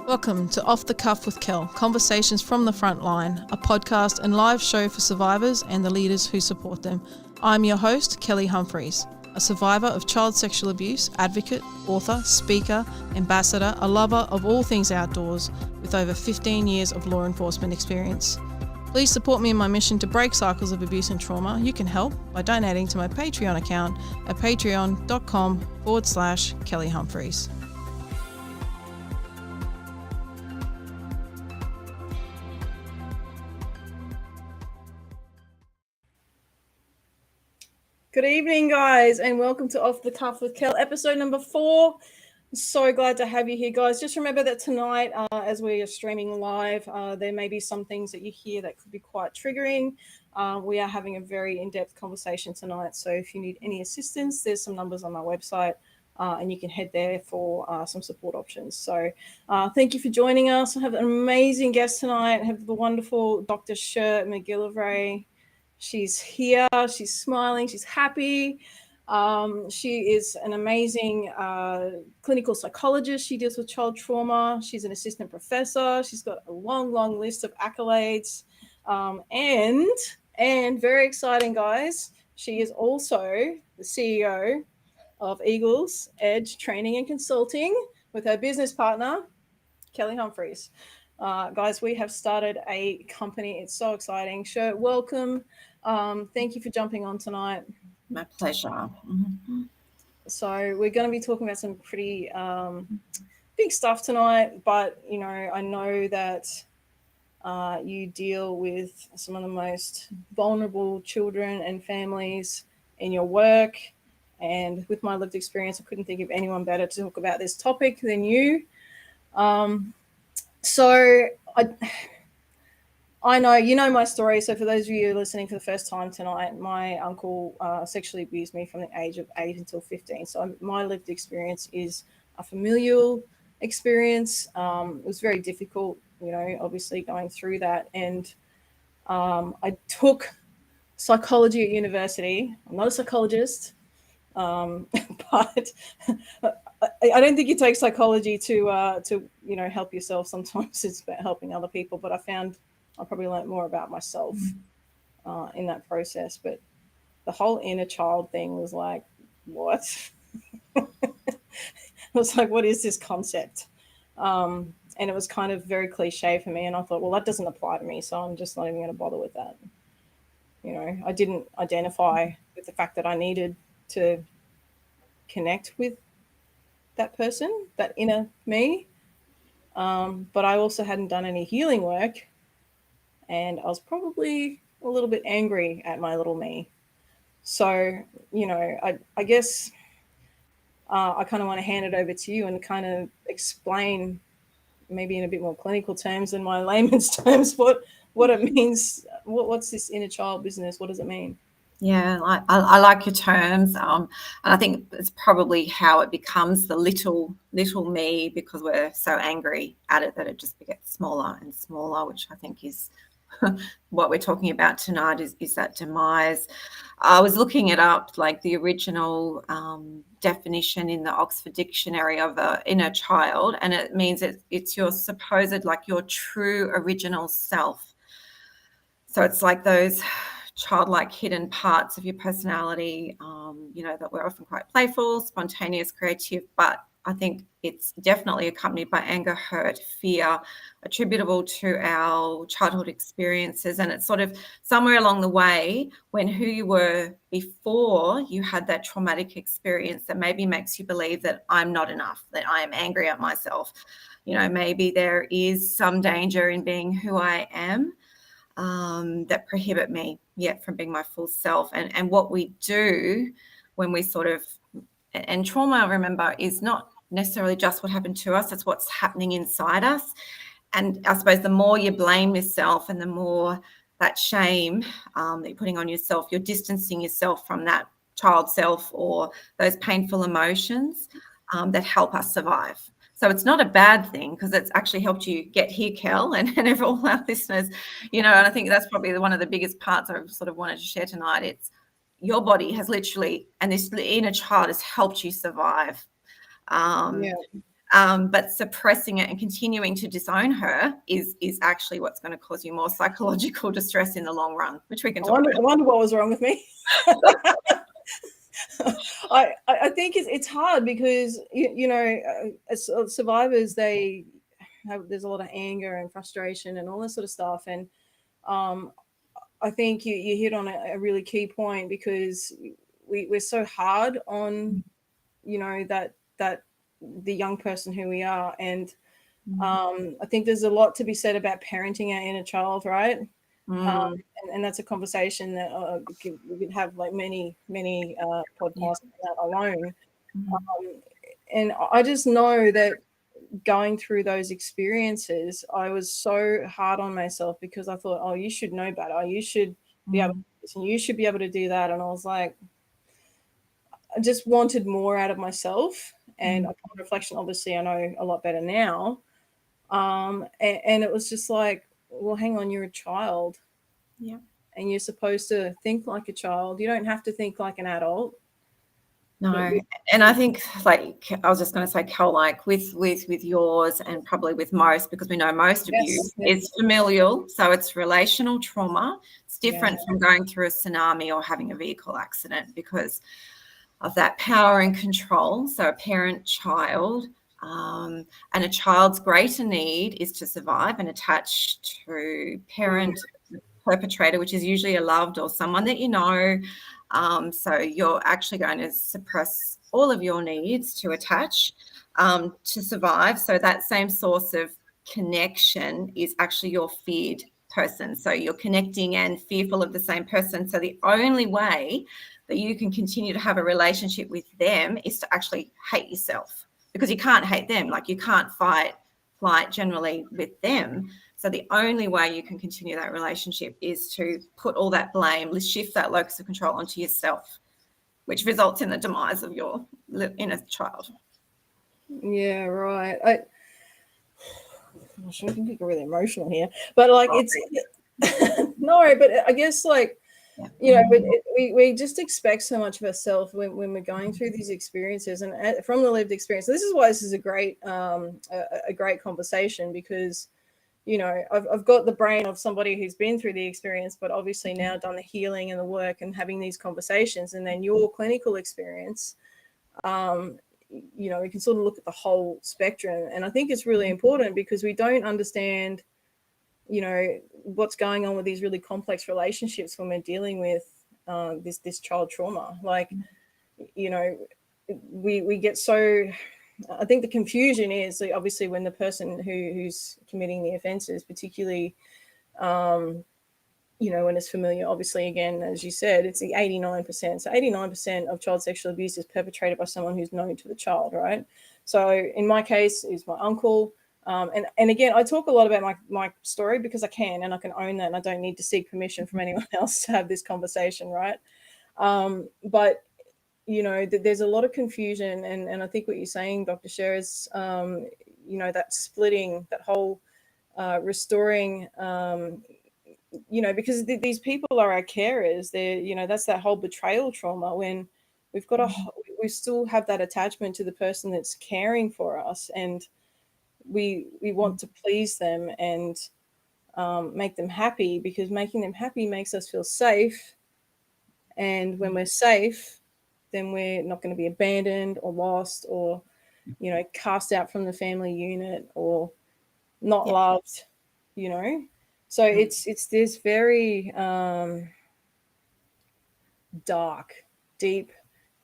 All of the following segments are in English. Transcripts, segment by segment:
Welcome to Off the Cuff with Kel, Conversations from the Front Line, a podcast and live show for survivors and the leaders who support them. I'm your host, Kelly Humphries, a survivor of child sexual abuse, advocate, author, speaker, ambassador, a lover of all things outdoors, with over 15 years of law enforcement experience. Please support me in my mission to break cycles of abuse and trauma. You can help by donating to my Patreon account at patreon.com/Kelly Humphries. Good evening, guys, and welcome to Off the Cuff with Kel, episode number 4. So glad to have you here, guys. Just remember that tonight, as we are streaming live, there may be some things that you hear that could be quite triggering. We are having a very in-depth conversation tonight, so if you need any assistance, there's some numbers on my website, and you can head there for some support options. So thank you for joining us. I have an amazing guest tonight. I have the wonderful Dr Cher McGillivray. She's here, she's smiling, she's happy. She is an amazing clinical psychologist. She deals with child trauma. She's an assistant professor. She's got a long list of accolades. And very exciting, guys, she is also the CEO of Eagles Edge Training and Consulting with her business partner, Kelly Humphries. Guys, we have started a company. It's so exciting. Sure, welcome. Thank you for jumping on tonight. My pleasure. Mm-hmm. So we're going to be talking about some pretty big stuff tonight, but you know, I know that you deal with some of the most vulnerable children and families in your work, and with my lived experience, I couldn't think of anyone better to talk about this topic than you. So I know you know my story. So for those of you listening for the first time tonight, my uncle sexually abused me from the age of 8 until 15. So my lived experience is a familial experience. It was very difficult, you know, obviously going through that. And I took psychology at university. I'm not a psychologist, but I don't think you take psychology to you know, help yourself. Sometimes it's about helping other people. But I found I probably learned more about myself in that process. But the whole inner child thing was like, what? I was like, what is this concept? And it was kind of very cliche for me. And I thought, well, that doesn't apply to me, so I'm just not even going to bother with that. You know, I didn't identify with the fact that I needed to connect with that person, that inner me. But I also hadn't done any healing work. And I was probably a little bit angry at my little me. So, you know, I guess I kind of want to hand it over to you and kind of explain, maybe in a bit more clinical terms than my layman's terms, what it means. What's this inner child business? What does it mean? Yeah, I like your terms. And I think it's probably how it becomes the little me, because we're so angry at it that it just gets smaller and smaller, which I think is what we're talking about tonight is that demise. I was looking it up, like the original definition in the Oxford Dictionary of an inner child, and it means it's your supposed, like your true original self. So it's like those childlike hidden parts of your personality, you know, that we're often quite playful, spontaneous, creative, but I think it's definitely accompanied by anger, hurt, fear, attributable to our childhood experiences. And it's sort of somewhere along the way, when who you were before you had that traumatic experience, that maybe makes you believe that I'm not enough, that I am angry at myself. You know, maybe there is some danger in being who I am, that prohibit me yet from being my full self. And what we do when we sort of, and trauma, remember, is not necessarily just what happened to us, it's what's happening inside us. And I suppose the more you blame yourself and the more that shame that you're putting on yourself, you're distancing yourself from that child self or those painful emotions that help us survive. So it's not a bad thing, because it's actually helped you get here, Kel, and all our listeners, you know, and I think that's probably one of the biggest parts I sort of wanted to share tonight. It's your body has literally, and this inner child has helped you survive. But suppressing it and continuing to disown her is actually what's going to cause you more psychological distress in the long run, which we can talk about. I wonder what was wrong with me. I think it's hard because as survivors, there's a lot of anger and frustration and all this sort of stuff, and I think you hit on a really key point, because we're so hard on that the young person who we are, and I think there's a lot to be said about parenting our inner child, right? And that's a conversation that we could have like many podcasts alone. And I just know that going through those experiences, I was so hard on myself because I thought, oh, you should know better. You should be able to do this, and you should be able to do that. And I was like, I just wanted more out of myself. And upon reflection, obviously, I know a lot better now. And it was just like, well, hang on, you're a child. Yeah. And you're supposed to think like a child. You don't have to think like an adult. No, and I think, like I was just going to say, Kel, like with yours and probably with most, because we know most of you, it's familial, so it's relational trauma. It's different from going through a tsunami or having a vehicle accident because of that power and control. So a parent-child, and a child's greater need is to survive and attach to parent perpetrator, which is usually a loved or someone that you know. So you're actually going to suppress all of your needs to attach to survive. So that same source of connection is actually your feared person. So you're connecting and fearful of the same person. So the only way that you can continue to have a relationship with them is to actually hate yourself, because you can't hate them. Like you can't fight generally with them. So the only way you can continue that relationship is to put all that blame, shift that locus of control onto yourself, which results in the demise of your inner child. Yeah, right. I can get really emotional here, but like it's no, but I guess like we just expect so much of ourselves when we're going through these experiences, and from the lived experience. This is why this is a great conversation, because I've got the brain of somebody who's been through the experience, but obviously now done the healing and the work and having these conversations, and then your clinical experience. We can sort of look at the whole spectrum, and I think it's really important because we don't understand what's going on with these really complex relationships when we're dealing with this child trauma. Like we get so, I think the confusion is like, obviously when the person who's committing the offenses, particularly when it's familiar, obviously, again, as you said, it's the 89%. So 89% of child sexual abuse is perpetrated by someone who's known to the child, right? So in my case, is my uncle. And again, I talk a lot about my story because I can, and I can own that, and I don't need to seek permission from anyone else to have this conversation, right? But there's a lot of confusion, and I think what you're saying, Dr. Cher, is that splitting, that whole restoring, because these people are our carers. They're that's that whole betrayal trauma, when we've got we still have that attachment to the person that's caring for us, and we want to please them and make them happy, because making them happy makes us feel safe. And when we're safe, then we're not going to be abandoned or lost or, cast out from the family unit or not loved, So it's this very dark, deep,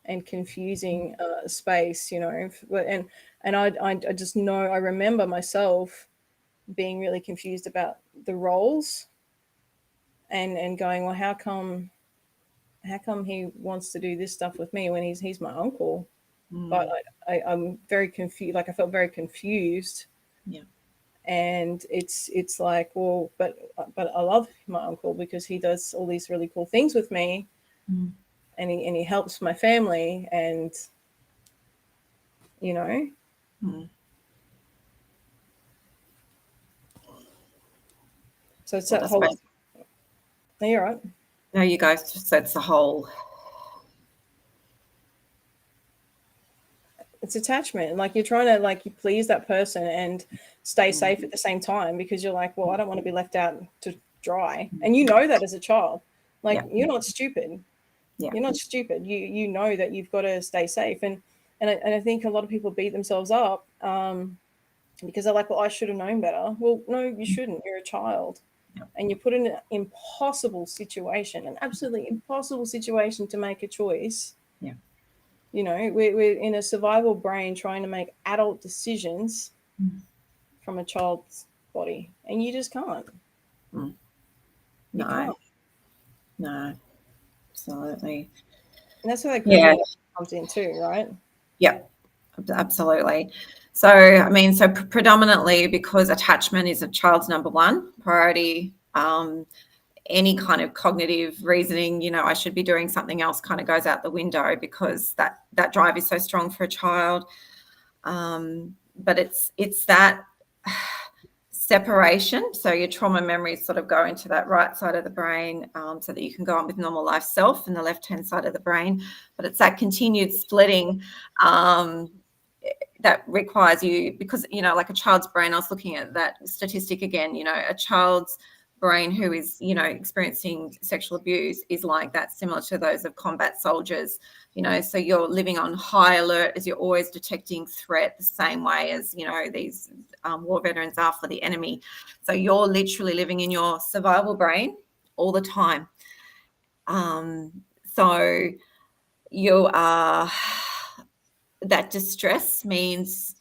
and confusing space, and I just know, I remember myself being really confused about the roles and going, well, how come he wants to do this stuff with me when he's my uncle? But I'm very confused. Like I felt very confused. Yeah. And it's like, well, but I love my uncle because he does all these really cool things with me, and he helps my family, and so it's that whole. No, you're right. No, you guys. So it's the whole. It's attachment. Like, you're trying to, like, you please that person and stay safe at the same time, because you're like, well, I don't want to be left out to dry. And you know that as a child. Like, you're not stupid. You're not stupid. You know that you've got to stay safe. And I think a lot of people beat themselves up because they're like, well, I should have known better. Well, no, you shouldn't. You're a child. And you're put in an impossible situation, an absolutely impossible situation to make a choice. You know, we're in a survival brain trying to make adult decisions from a child's body, and you just can't. No, absolutely. And that's where that grieving comes in too, right? Yep, absolutely. So, I mean, so predominantly because attachment is a child's number one priority, any kind of cognitive reasoning, you know, I should be doing something else, kind of goes out the window, because that drive is so strong for a child. But it's that separation. So your trauma memories sort of go into that right side of the brain, so that you can go on with normal life self, and the left-hand side of the brain. But it's that continued splitting that requires you, because, you know, like a child's brain, I was looking at that statistic again, you know, a child's brain who is, you know, experiencing sexual abuse is like that, similar to those of combat soldiers, you know. So you're living on high alert, as you're always detecting threat, the same way as, you know, these war veterans are for the enemy. So you're literally living in your survival brain all the time. So you are, that distress means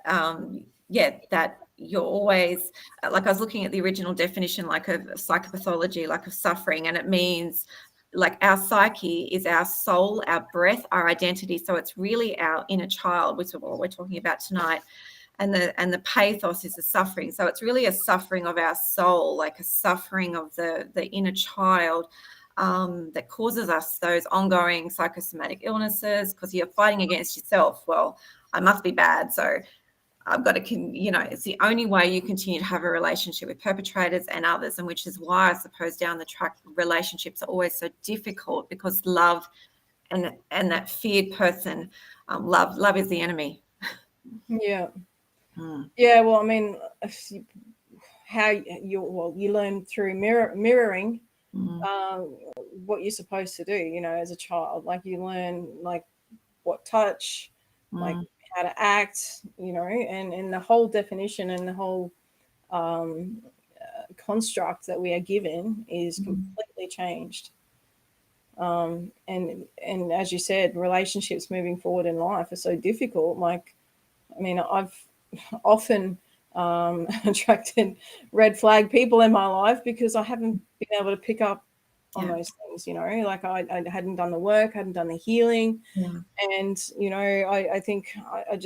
that you're always, like, I was looking at the original definition, like, of psychopathology, like of suffering, and it means, like, our psyche is our soul, our breath, our identity. So it's really our inner child, which is what we're talking about tonight. And the pathos is the suffering. So it's really a suffering of our soul, like a suffering of the inner child, that causes us those ongoing psychosomatic illnesses, because you're fighting against yourself. Well, I must be bad, so I've got to, you know, it's the only way you continue to have a relationship with perpetrators and others, and which is why I suppose down the track relationships are always so difficult, because love and that feared person, love is the enemy. Yeah. Yeah, well, I mean, how you learn through mirroring what you're supposed to do, you know, as a child. Like, you learn, like, what touch, like how to act, you know, and the whole definition and the whole construct that we are given is completely changed. And as you said, relationships moving forward in life are so difficult. Like, I mean, I've often attracted red flag people in my life because I haven't been able to pick up on those things, you know, like I hadn't done the work, hadn't done the healing. And, you know, I think I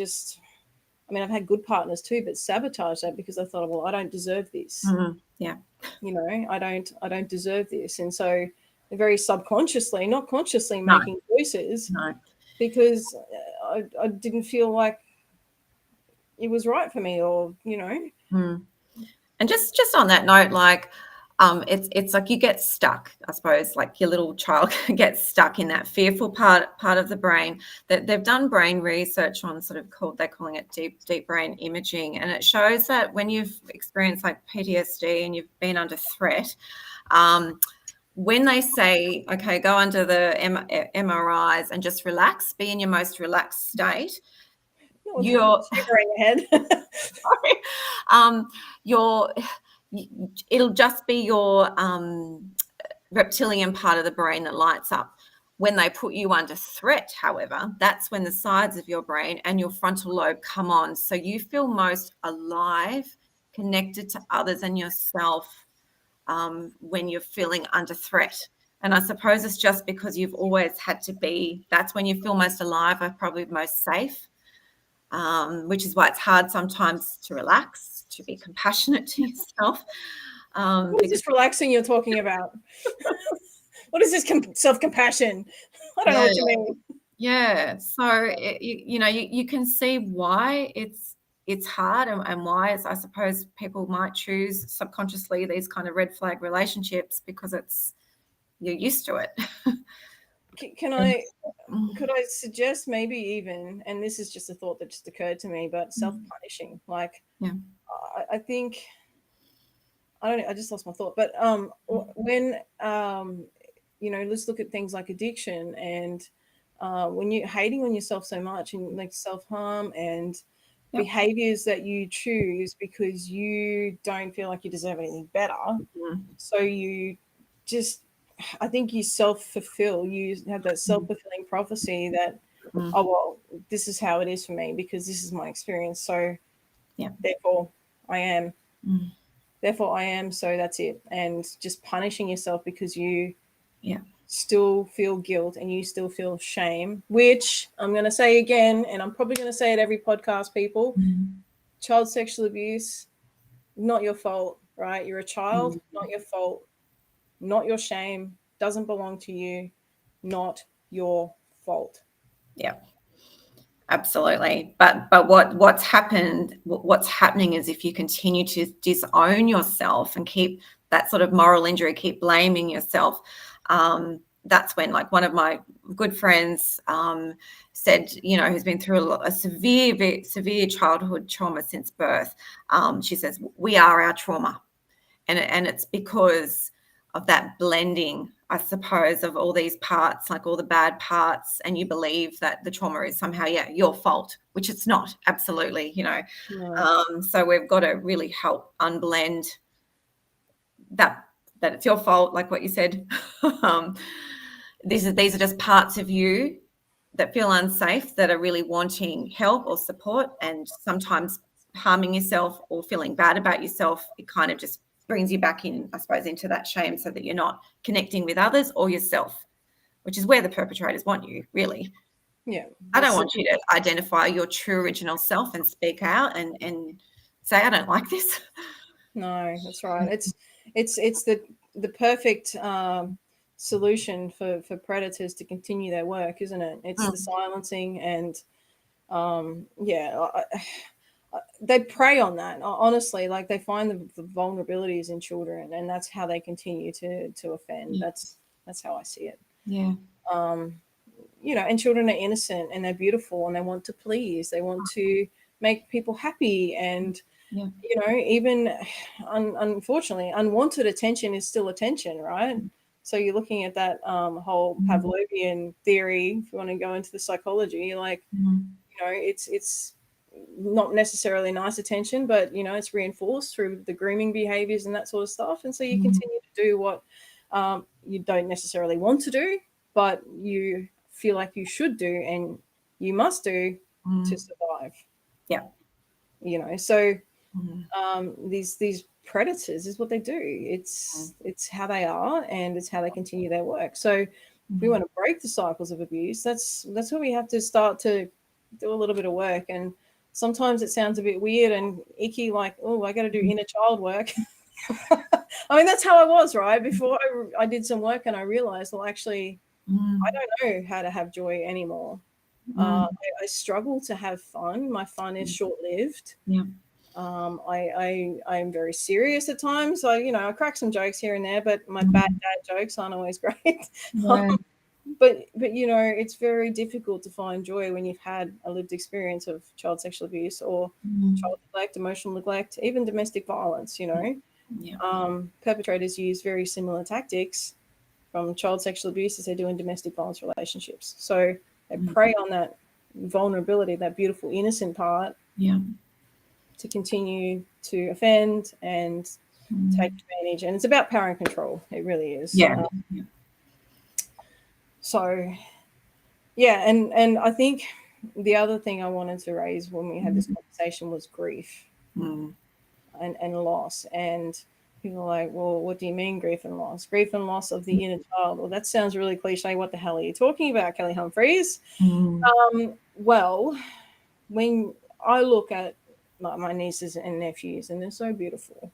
mean, I've had good partners too, but sabotage that because I thought, well, I don't deserve this. You know, I don't deserve this. And so very subconsciously, not consciously, making choices because I didn't feel like it was right for me, or, you know. And just on that note, like, it's like you get stuck, I suppose, like your little child gets stuck in that fearful part of the brain. That they've done brain research on, sort of they're calling it deep brain imaging, and it shows that when you've experienced like PTSD and you've been under threat, when they say, okay, go under the MRIs and just relax, be in your most relaxed state, you're shivering ahead. It'll just be your reptilian part of the brain that lights up. When they put you under threat, however, that's when the sides of your brain and your frontal lobe come on. So you feel most alive, connected to others and yourself, when you're feeling under threat. And I suppose it's just because you've always had to be, that's when you feel most alive, or probably most safe. Which is why it's hard sometimes to relax, to be compassionate to yourself. What is this relaxing you're talking about? What is this self-compassion? I don't know what you mean. Yeah. So, you know, you can see why it's hard, and why I suppose people might choose subconsciously these kind of red flag relationships, because you're used to it. could I suggest maybe even, and this is just a thought that just occurred to me, but self-punishing. Like, Yeah. I think I just lost my thought. But when let's look at things like addiction and when you're hating on yourself so much and like self-harm and Yep. behaviors that you choose because you don't feel like you deserve anything better. So you just, I think you self-fulfill. You have that self-fulfilling prophecy that, oh, well, this is how it is for me because this is my experience. So therefore I am. Therefore I am. So that's it. And just punishing yourself because you still feel guilt and you still feel shame, which I'm going to say again, and I'm probably going to say it every podcast, people, child sexual abuse, not your fault, right? You're a child, not your fault, not your shame, doesn't belong to you, not your fault. Yeah, absolutely. But what's happening is if you continue to disown yourself and keep that sort of moral injury, keep blaming yourself, that's when, like, one of my good friends said, who's been through a severe childhood trauma since birth. She says, we are our trauma. And it's because of that blending, I suppose, of all these parts, like all the bad parts, and you believe that the trauma is somehow, your fault, which it's not, absolutely, No. So we've got to really help unblend that it's your fault, like what you said. These are just parts of you that feel unsafe, that are really wanting help or support, and sometimes harming yourself or feeling bad about yourself. It kind of just brings you back in, I suppose, into that shame, so that you're not connecting with others or yourself, which is where the perpetrators want you, really. Yeah. I don't want you to identify your true original self and speak out and say, I don't like this. No, that's right. It's the perfect solution for predators to continue their work, isn't it? It's the silencing and they prey on that. Honestly, like they find the vulnerabilities in children, and that's how they continue to offend. That's how I see it. Yeah. And children are innocent and they're beautiful and they want to please. They want to make people happy, and even unfortunately, unwanted attention is still attention, right? So you're looking at that whole Pavlovian theory. If you want to go into the psychology, like it's not necessarily nice attention, but it's reinforced through the grooming behaviors and that sort of stuff. And so you continue to do what you don't necessarily want to do, but you feel like you should do and you must do to survive. So these predators is what they do. It's how they are, and it's how they continue their work. So if we want to break the cycles of abuse, that's where we have to start to do a little bit of work. And sometimes it sounds a bit weird and icky, like, oh, I got to do inner child work. I mean, that's how I was, right? Before I did some work and I realized, well, actually, I don't know how to have joy anymore. I struggle to have fun. My fun is short-lived. I'm very serious at times. I crack some jokes here and there, but my bad dad jokes aren't always great. But it's very difficult to find joy when you've had a lived experience of child sexual abuse or child neglect, emotional neglect, even domestic violence. Perpetrators use very similar tactics from child sexual abuse as they do in domestic violence relationships. So they prey on that vulnerability, that beautiful innocent part, to continue to offend and take advantage. And it's about power and control. It really is. And I think the other thing I wanted to raise when we had this conversation was grief and loss. And people are like, well, what do you mean grief and loss? Grief and loss of the inner child. Well, that sounds really cliche. What the hell are you talking about, Kelly Humphries? Well, when I look at my nieces and nephews, and they're so beautiful.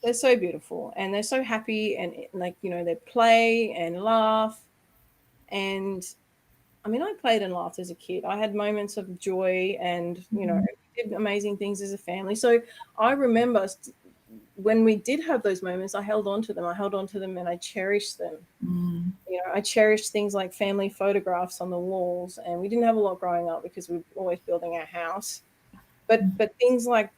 They're so beautiful, and they're so happy, and they play and laugh. And I mean, I played and laughed as a kid. I had moments of joy, and did amazing things as a family. So I remember when we did have those moments, I held on to them. And I cherished them. I cherished things like family photographs on the walls, and we didn't have a lot growing up because we were always building our house. But things like,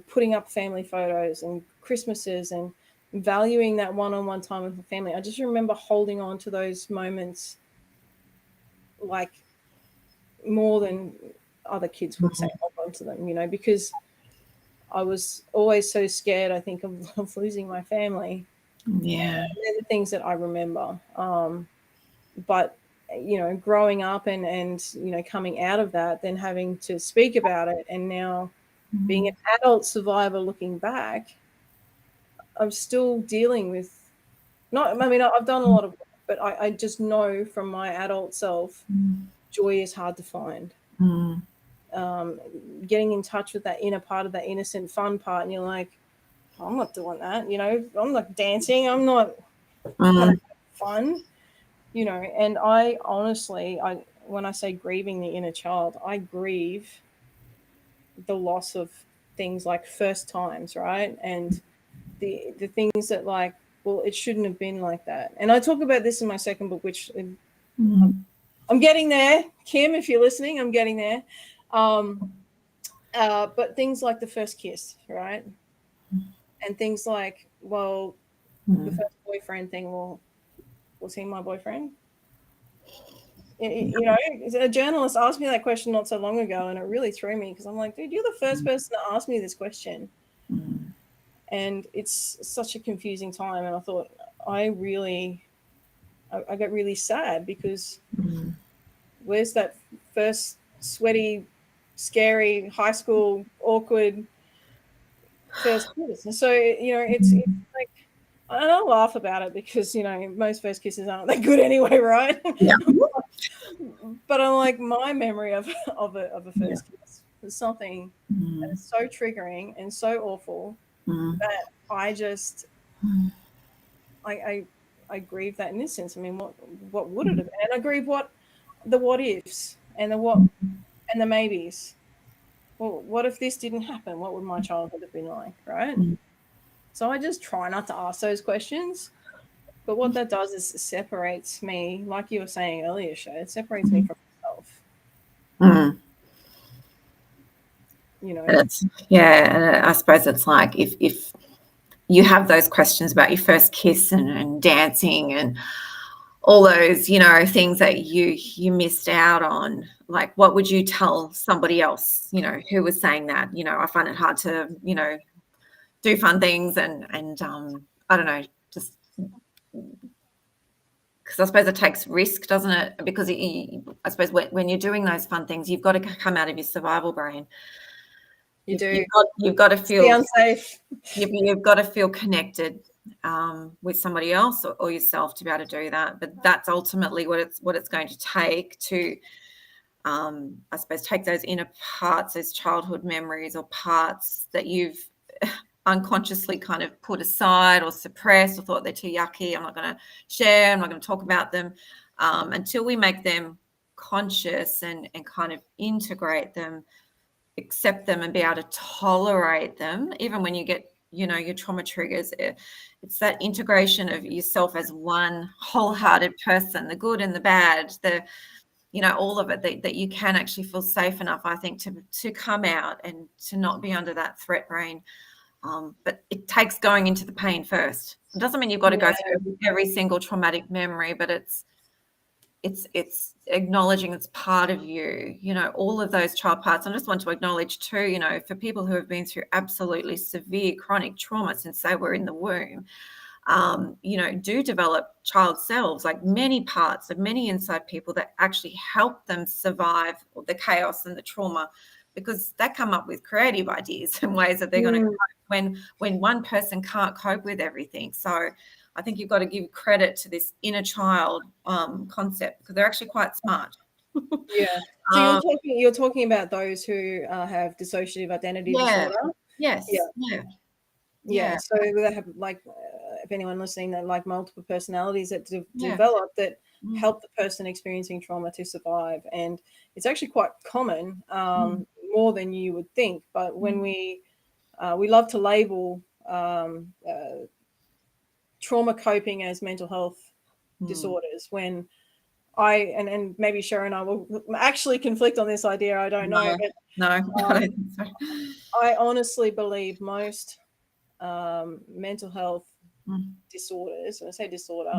putting up family photos and Christmases and valuing that one-on-one time with the family. I just remember holding on to those moments like more than other kids would say hold on to them, because I was always so scared, I think, of losing my family. Yeah. They're the things that I remember. But growing up and coming out of that, then having to speak about it, and now being an adult survivor looking back, I'm still dealing with I've done a lot of work, but I just know from my adult self, joy is hard to find. Getting in touch with that inner part of that innocent fun part, and you're like, I'm not doing that, I'm not dancing, I'm not having fun, and I honestly, when I say grieving the inner child, I grieve the loss of things like first times, right? And the things that, like, well, it shouldn't have been like that. And I talk about this in my second book, which I'm getting there, Kim, if you're listening, I'm getting there. But things like the first kiss, right? And things like, well, the first boyfriend thing, well, was he my boyfriend? A journalist asked me that question not so long ago, and it really threw me, because I'm like, dude, you're the first person to ask me this question. And it's such a confusing time. And I thought, I got really sad, because where's that first sweaty, scary, high school, awkward first kiss? And so, it's like, and I laugh about it because, most first kisses aren't that good anyway, right? Yeah. But I'm like, my memory of a first kiss was something that is so triggering and so awful that I just, I grieve that innocence. I mean, what would it have been? And I grieve the what ifs and the maybes. Well, what if this didn't happen? What would my childhood have been like, right? So I just try not to ask those questions. But what that does is it separates me, like you were saying earlier, Shay, it separates me from myself. And and I suppose it's like, if you have those questions about your first kiss and dancing and all those, things that you missed out on, like, what would you tell somebody else, who was saying that? I find it hard to, do fun things and I don't know, just because I suppose it takes risk, doesn't it? Because I suppose when you're doing those fun things, you've got to come out of your survival brain. You've got to feel unsafe. You've got to feel connected with somebody else or yourself to be able to do that. But that's ultimately what it's going to take to, I suppose, take those inner parts, those childhood memories or parts that you've unconsciously kind of put aside or suppressed or thought they're too yucky. I'm not going to share. I'm not going to talk about them until we make them conscious and kind of integrate them, accept them, and be able to tolerate them. Even when you get, your trauma triggers, it's that integration of yourself as one wholehearted person, the good and the bad, all of it, that you can actually feel safe enough, I think, to come out and to not be under that threat brain. But it takes going into the pain first. It doesn't mean you've got to go through every single traumatic memory, but it's acknowledging it's part of you, all of those child parts. I just want to acknowledge too, for people who have been through absolutely severe chronic trauma since they were in the womb, do develop child selves, like many parts of many inside people that actually help them survive the chaos and the trauma, because they come up with creative ideas and ways that they're going to cope when one person can't cope with everything. So I think you've got to give credit to this inner child concept, because they're actually quite smart. Yeah. So you're talking about those who have dissociative identity disorder. Yes. Yeah. So they have, like, if anyone listening, that like multiple personalities that develop that help the person experiencing trauma to survive, and it's actually quite common, more than you would think. But when we love to label trauma coping as mental health disorders when and maybe Sharon and I will actually conflict on this idea. I don't know, but no. I honestly believe most mental health disorders, when I say disorder,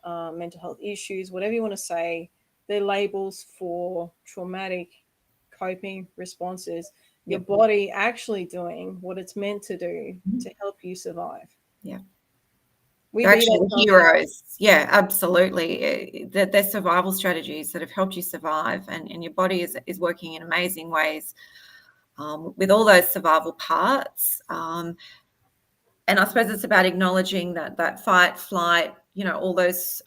mental health issues, whatever you want to say, they're labels for traumatic coping responses. Your body actually doing what it's meant to do to help you survive. Yeah. We They're beat actually the ourselves up. heroes. Yeah, absolutely. They're survival strategies that have helped you survive, and your body is working in amazing ways with all those survival parts. And I suppose it's about acknowledging that fight, flight, all those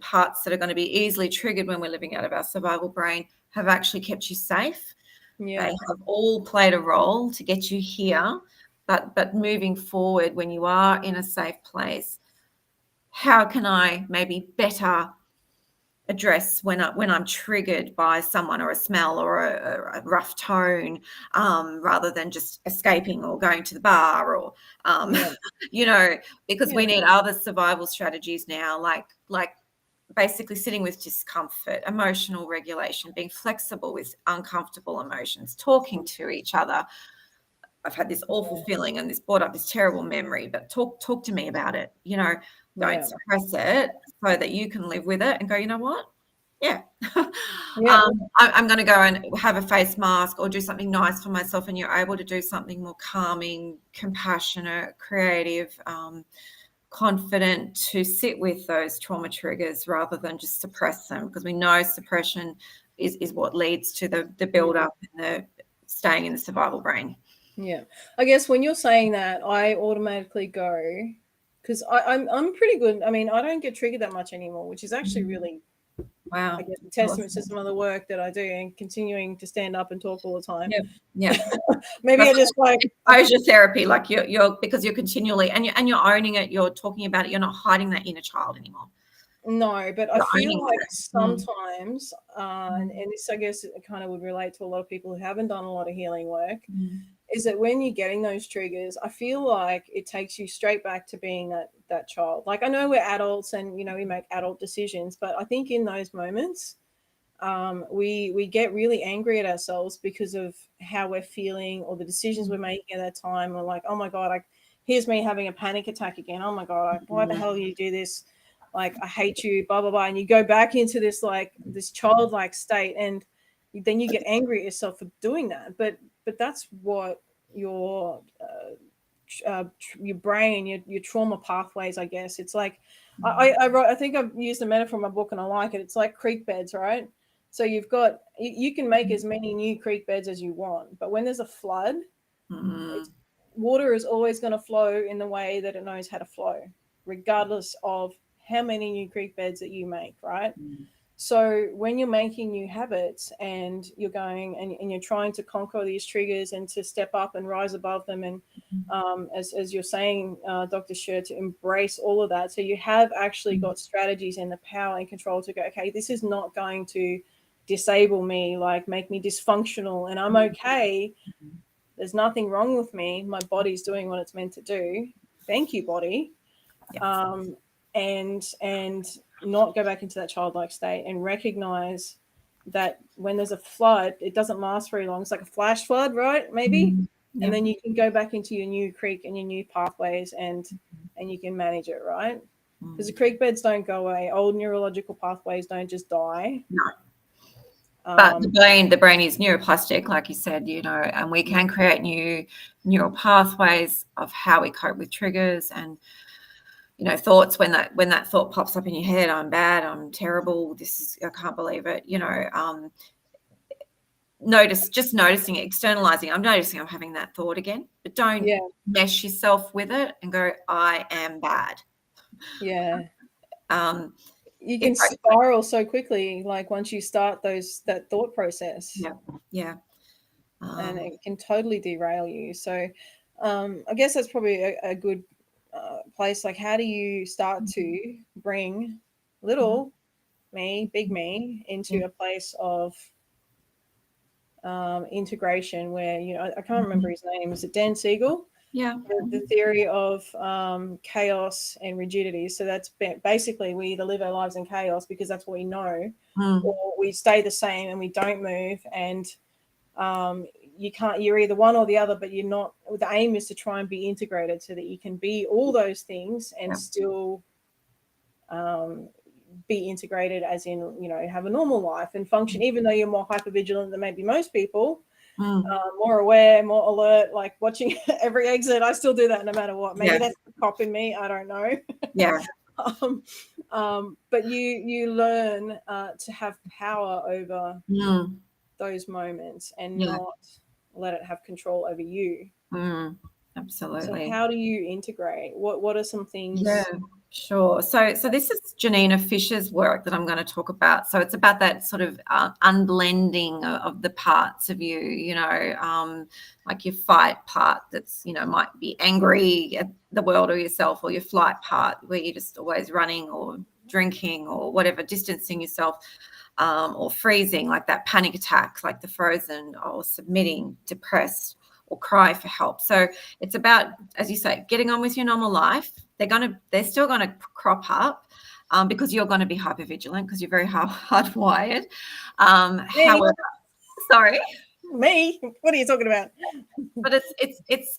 parts that are going to be easily triggered when we're living out of our survival brain have actually kept you safe. Yeah. They have all played a role to get you here. But moving forward, when you are in a safe place, how can I maybe better address when I'm triggered by someone or a smell or a rough tone, rather than just escaping or going to the bar or because we need other survival strategies now, like basically sitting with discomfort, emotional regulation, being flexible with uncomfortable emotions, talking to each other. I've had this awful feeling and this brought up this terrible memory, but talk to me about it. Don't suppress it so that you can live with it and go, you know what? Yeah. I'm going to go and have a face mask or do something nice for myself, and you're able to do something more calming, compassionate, creative, confident, to sit with those trauma triggers rather than just suppress them, because we know suppression is what leads to the build up and the staying in the survival brain. Yeah. I guess when you're saying that, I automatically go, because I'm pretty good. I mean, I don't get triggered that much anymore, which is actually really, wow, I guess, a testament to some of the work that I do and continuing to stand up and talk all the time. Yeah. Maybe I just like exposure therapy, like you're because you're continually and you're owning it, you're talking about it, you're not hiding that inner child anymore. No, but I feel like sometimes, and Mm. this, I guess, it kind of would relate to a lot of people who haven't done a lot of healing work, Mm. is that when you're getting those triggers, I feel like it takes you straight back to being that child. Like, I know we're adults and, we make adult decisions, but I think in those moments, we get really angry at ourselves because of how we're feeling or the decisions we're making at that time. We're like, oh my God, here's me having a panic attack again. Oh my God, why the hell do you do this? Like, I hate you, blah, blah, blah. And you go back into this, like, this childlike state, and then you get angry at yourself for doing that. But that's what your brain, your trauma pathways, I guess. It's like, I think I've used a metaphor in my book and I like it. It's like creek beds, right? So you can make as many new creek beds as you want, but when there's a flood, water is always going to flow in the way that it knows how to flow, regardless of how many new creek beds that you make, right? So when you're making new habits and you're going and you're trying to conquer these triggers and to step up and rise above them, and as you're saying, Dr. Cher, to embrace all of that, so you have actually got strategies and the power and control to go, okay, this is not going to disable me, like make me dysfunctional, and I'm okay. There's nothing wrong with me. My body's doing what it's meant to do. Thank you, body. And not go back into that childlike state and recognize that when there's a flood, it doesn't last very long. It's like a flash flood, right? Maybe. And then you can go back into your new creek and your new pathways, and you can manage it, right? Because the creek beds don't go away. Old neurological pathways don't just die. No. But the brain is neuroplastic, like you said, and we can create new neural pathways of how we cope with triggers and, thoughts. When that thought pops up in your head, I'm bad, I'm terrible, I can't believe it, noticing it, externalizing. I'm noticing I'm having that thought again, but don't mesh yourself with it and go, I am bad. Yeah. You can spiral so quickly, like once you start that thought process. Yeah. And it can totally derail you. So I guess that's probably a good place. Like, how do you start to bring little me, big me, into a place of integration where, I can't remember his name. Is it Dan Siegel? Yeah. The theory of chaos and rigidity. So that's basically we either live our lives in chaos because that's what we know, or we stay the same and we don't move. And you can't. You're either one or the other, but you're not. The aim is to try and be integrated so that you can be all those things and still be integrated, as in, you know, have a normal life and function, even though you're more hypervigilant than maybe most people. More aware, more alert, like watching every exit. I still do that no matter what. Maybe that's the cop in me. I don't know. Yeah. But you learn to have power over those moments and not let it have control over you. Absolutely. So how do you integrate? What are some things? Yeah, sure. So this is Janina Fisher's work that I'm going to talk about. So it's about that sort of unblending of the parts of you, you know, like your fight part that's, you know, might be angry at the world or yourself, or your flight part where you're just always running or drinking or whatever, distancing yourself, or freezing, like that panic attack, like the frozen, or submitting, depressed, or cry for help. So it's about, as you say, getting on with your normal life. They're still gonna crop up because you're going to be hypervigilant because you're very hardwired. However, sorry, me. What are you talking about? But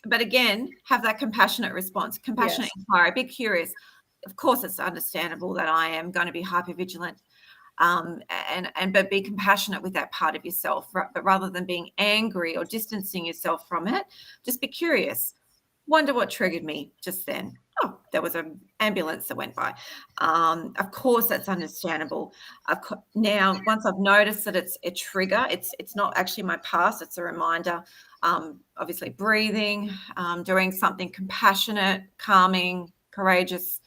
but again, have that compassionate response, compassionate inquiry. Be curious. Of course, it's understandable that I am going to be hypervigilant. But be compassionate with that part of yourself, but rather than being angry or distancing yourself from it, just be curious. Wonder what triggered me just then. Oh, there was an ambulance that went by. Of course, that's understandable. Now, once I've noticed that it's a trigger, it's not actually my past, it's a reminder. Obviously, breathing, doing something compassionate, calming, courageous,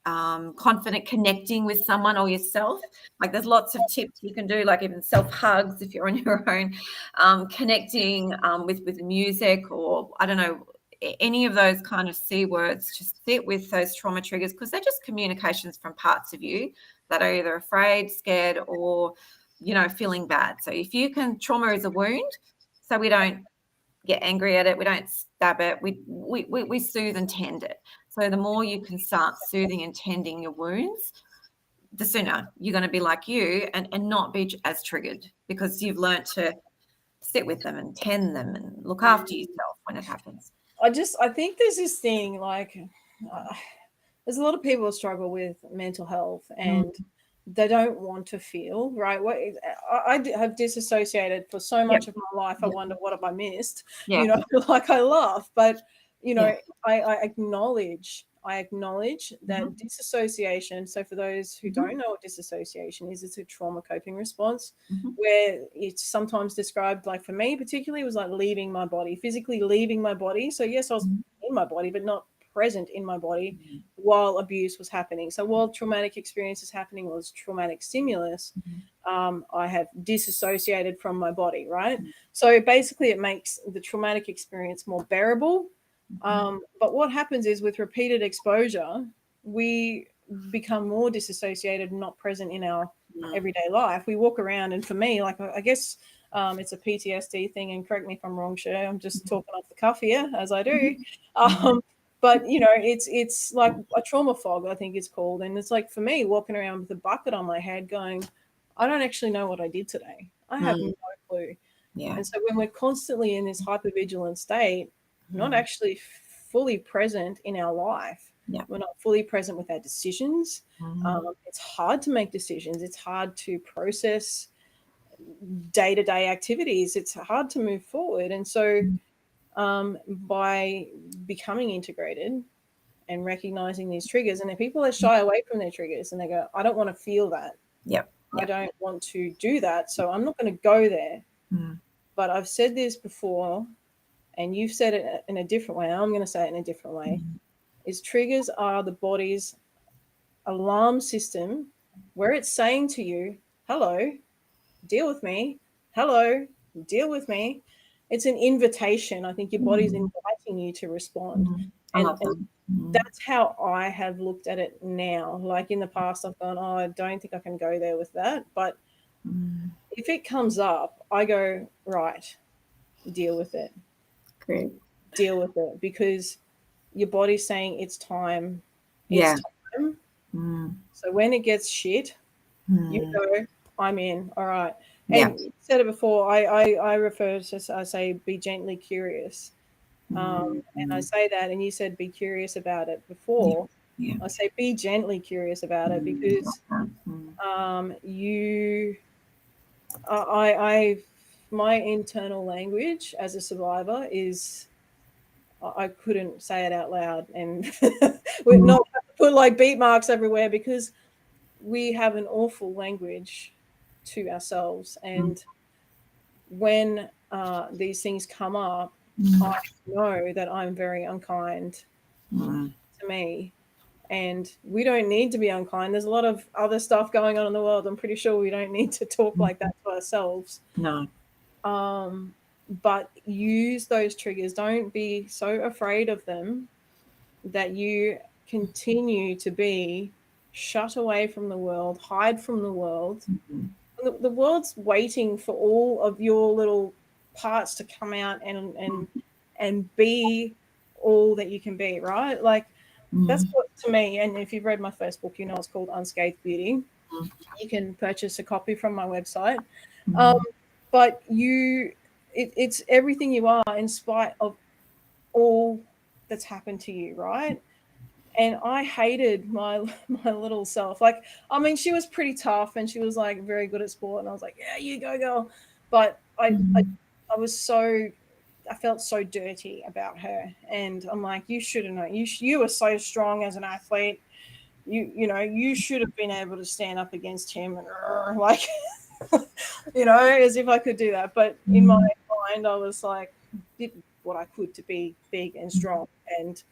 confident, connecting with someone or yourself. Like there's lots of tips you can do, like even self hugs if you're on your own, connecting with music, or I don't know, any of those kind of C words. Just sit with those trauma triggers because they're just communications from parts of you that are either afraid, scared, or, you know, feeling bad. So if you can, trauma is a wound, so we don't get angry at it, we don't stab it, we soothe and tend it. So the more you can start soothing and tending your wounds, the sooner you're going to be like you and not be as triggered, because you've learned to sit with them and tend them and look after yourself when it happens. I think there's this thing, like there's a lot of people who struggle with mental health and they don't want to feel, right? I have disassociated for so much of my life. I wonder, what have I missed? You know, like I laugh, but you know, I acknowledge that disassociation. So for those who don't know what disassociation is, it's a trauma coping response where it's sometimes described, like for me particularly, it was like leaving my body, physically leaving my body. So yes, I was in my body, but not present in my body while abuse was happening. So while traumatic experience is happening, was traumatic stimulus, I have disassociated from my body, right? So basically it makes the traumatic experience more bearable. But what happens is with repeated exposure, we become more disassociated and not present in our everyday life. We walk around, and for me, like I guess it's a PTSD thing, and correct me if I'm wrong, Cher, I'm just talking off the cuff here, as I do. But you know, it's like a trauma fog, I think it's called. And it's like for me, walking around with a bucket on my head going, I don't actually know what I did today. I have no clue. And so when we're constantly in this hypervigilant state, not actually fully present in our life, we're not fully present with our decisions. It's hard to make decisions. It's hard to process day-to-day activities. It's hard to move forward. And so by becoming integrated and recognizing these triggers, and then people that shy away from their triggers and they go, I don't want to feel that. I don't want to do that. So I'm not going to go there. But I've said this before, and you've said it in a different way. I'm going to say it in a different way. Is triggers are the body's alarm system where it's saying to you, hello, deal with me. Hello, deal with me. It's an invitation. I think your body's inviting you to respond. And that's how I have looked at it now. Like in the past, I've gone, oh, I don't think I can go there with that. But if it comes up, I go, right, deal with it. Great. deal with it, because your body's saying it's time. Yeah. It's time. Mm. So when it gets shit, you Mm. go, I'm in. All right. Yeah. And you said it before. I refer to, I say, be gently curious. Mm. And I Mm. say that, and you said be curious about it Yeah. before. Yeah. I say be gently curious about it, Mm. because Mm. you, I, my internal language as a survivor is, I couldn't say it out loud, and we're Mm. not put like beat marks everywhere, because we have an awful language to ourselves. Mm. And when these things come up, I Mm. know that I'm very unkind Mm. to me. And we don't need to be unkind. There's a lot of other stuff going on in the world. I'm pretty sure we don't need to talk like that to ourselves. No. But use those triggers. Don't be so afraid of them that you continue to be shut away from the world, hide from the world. Mm. The world's waiting for all of your little parts to come out and be all that you can be, right? Like, that's Mm. what, to me, and if you've read my first book, you know it's called Unscathed Beauty. Mm. You can purchase a copy from my website. Um, Mm. but it's everything you are in spite of all that's happened to you, right? And I hated my my little self. Like, I mean, she was pretty tough, and she was like very good at sport, and I was like, yeah, you go, girl. But I was so, I felt so dirty about her, and I'm like, you should have known. You were so strong as an athlete. You should have been able to stand up against him, and like, as if I could do that. But in my Mm. mind, I was like, did what I could to be big and strong, and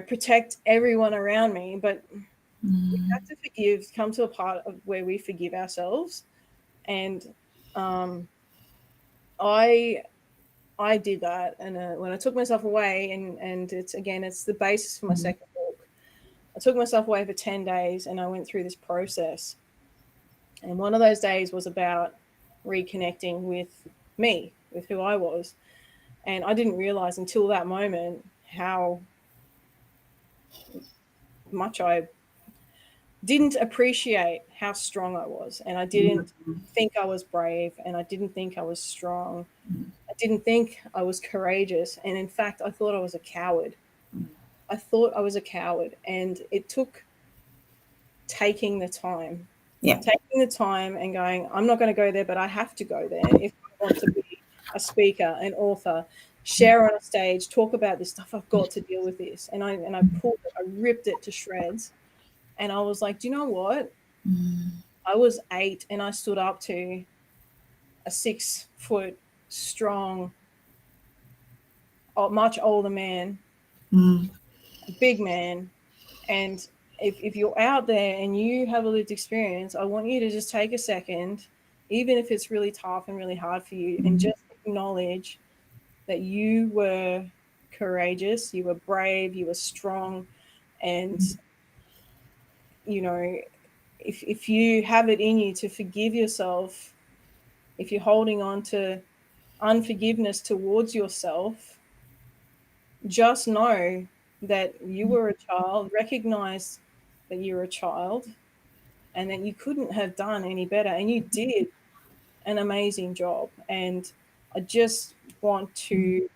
protect everyone around me. But we Mm. have to forgive, come to a part of where we forgive ourselves. And um, I I did that, and when I took myself away, and it's the basis for my Mm. second book. I took myself away for 10 days, and I went through this process. And one of those days was about reconnecting with me, with who I was. And I didn't realize until that moment how much I didn't appreciate how strong I was. And I didn't think I was brave, and I didn't think I was strong. I didn't think I was courageous. And in fact, I thought I was a coward. I thought I was a coward. And it took taking the time, Yeah. and going, I'm not going to go there, but I have to go there if I want to be a speaker, an author, share on a stage, talk about this stuff. I've got to deal with this. And I pulled it, I ripped it to shreds. And I was like, do you know what? Mm. I was 8, and I stood up to a 6-foot strong, much older man, Mm. a big man. And if you're out there and you have a lived experience, I want you to just take a second, even if it's really tough and really hard for you, and Mm. just acknowledge that you were courageous, you were brave, you were strong. And, you know, if you have it in you to forgive yourself, if you're holding on to unforgiveness towards yourself, just know that you were a child, recognize that you're a child, and that you couldn't have done any better, and you did an amazing job. And I just want to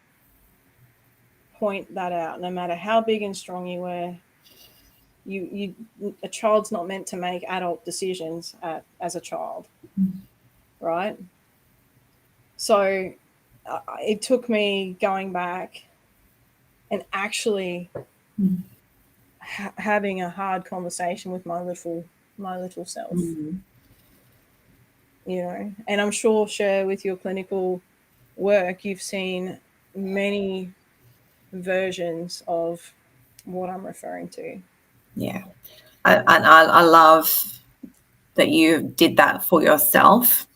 point that out. No matter how big and strong you were, a child's not meant to make adult decisions as a child, right? So it took me going back and actually Mm. having a hard conversation with my little self, Mm. and I'm sure, Cher, with your clinical work, you've seen many versions of what I'm referring to. Yeah. I love that you did that for yourself.